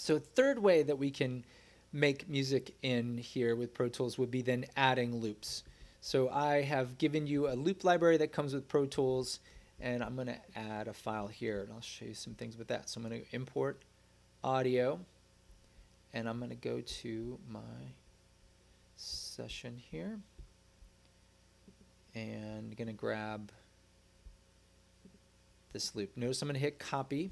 So a third way that we can make music in here with Pro Tools would be then adding loops. So I have given you a loop library that comes with Pro Tools, and I'm going to add a file here, and I'll show you some things with that. So I'm going to import audio, and I'm going to go to my session here, and going to grab this loop. Notice I'm going to hit copy.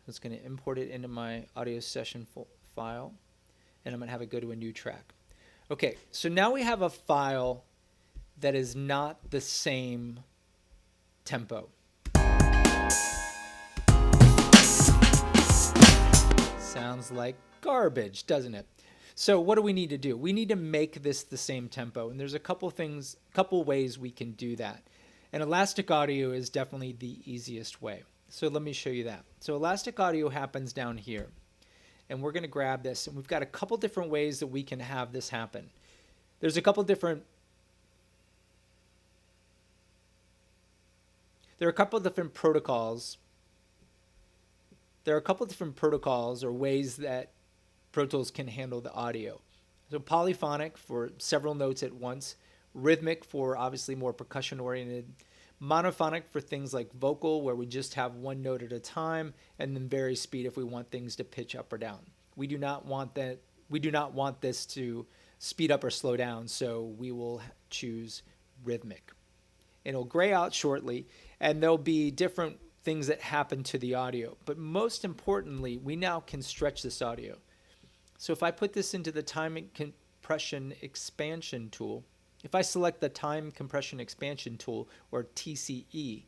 It's going to import it into my audio session file, and I'm going to have it go to a new track. Okay, so now we have a file that is not the same tempo. Sounds like garbage, doesn't it? So what do we need to do? We need to make this the same tempo, and there's a couple ways we can do that. And Elastic Audio is definitely the easiest way. So let me show you that. So Elastic Audio happens down here, and we're going to grab this, and we've got a couple different ways that we can have this happen. There's a couple different protocols. There are a couple different protocols or ways that Pro Tools can handle the audio. So polyphonic for several notes at once, rhythmic for obviously more percussion oriented, monophonic for things like vocal where we just have one note at a time, and then vari-speed if we want things to pitch up or down. We do not want that. We do not want this to speed up or slow down, so we will choose rhythmic. It'll gray out shortly, and there'll be different things that happen to the audio. But most importantly, we now can stretch this audio. So if I put this into the time compression expansion tool, if I select the time compression expansion tool, or TCE,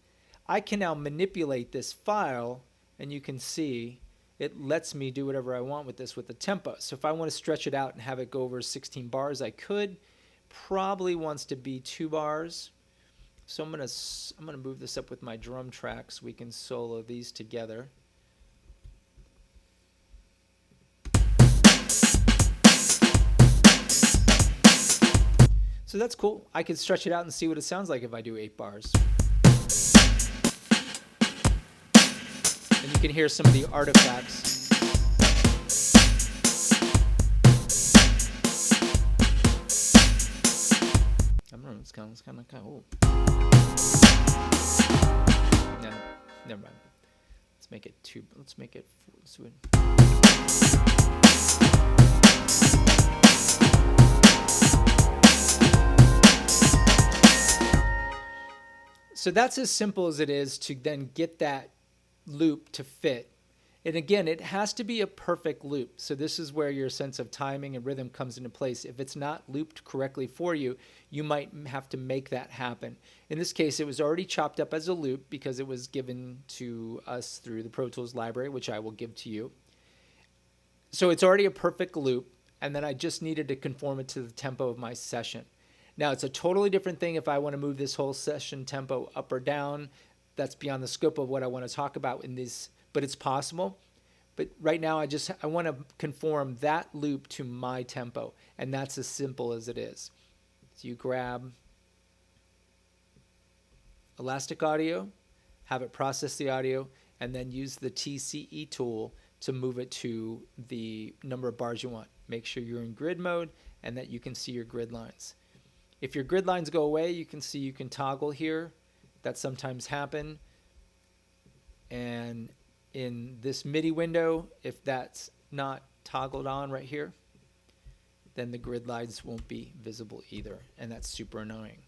I can now manipulate this file, and you can see it lets me do whatever I want with this with the tempo. So if I want to stretch it out and have it go over 16 bars, I could. Probably wants to be 2 bars. So I'm gonna move this up with my drum track so we can solo these together. So that's cool. I can stretch it out and see what it sounds like if I do 8 bars. And you can hear some of the artifacts. I don't know, it's kind of cool. No, never mind. Let's make it 4. Let's do it. So that's as simple as it is to then get that loop to fit. And again, it has to be a perfect loop. So this is where your sense of timing and rhythm comes into place. If it's not looped correctly for you, you might have to make that happen. In this case, it was already chopped up as a loop because it was given to us through the Pro Tools library, which I will give to you. So it's already a perfect loop, and then I just needed to conform it to the tempo of my session. Now, it's a totally different thing if I want to move this whole session tempo up or down. That's beyond the scope of what I want to talk about in this, but it's possible. But right now, I want to conform that loop to my tempo, and that's as simple as it is. So you grab Elastic Audio, have it process the audio, and then use the TCE tool to move it to the number of bars you want. Make sure you're in grid mode and that you can see your grid lines. If your grid lines go away, you can see you can toggle here. That sometimes happen. And in this MIDI window, if that's not toggled on right here, then the grid lines won't be visible either. And that's super annoying.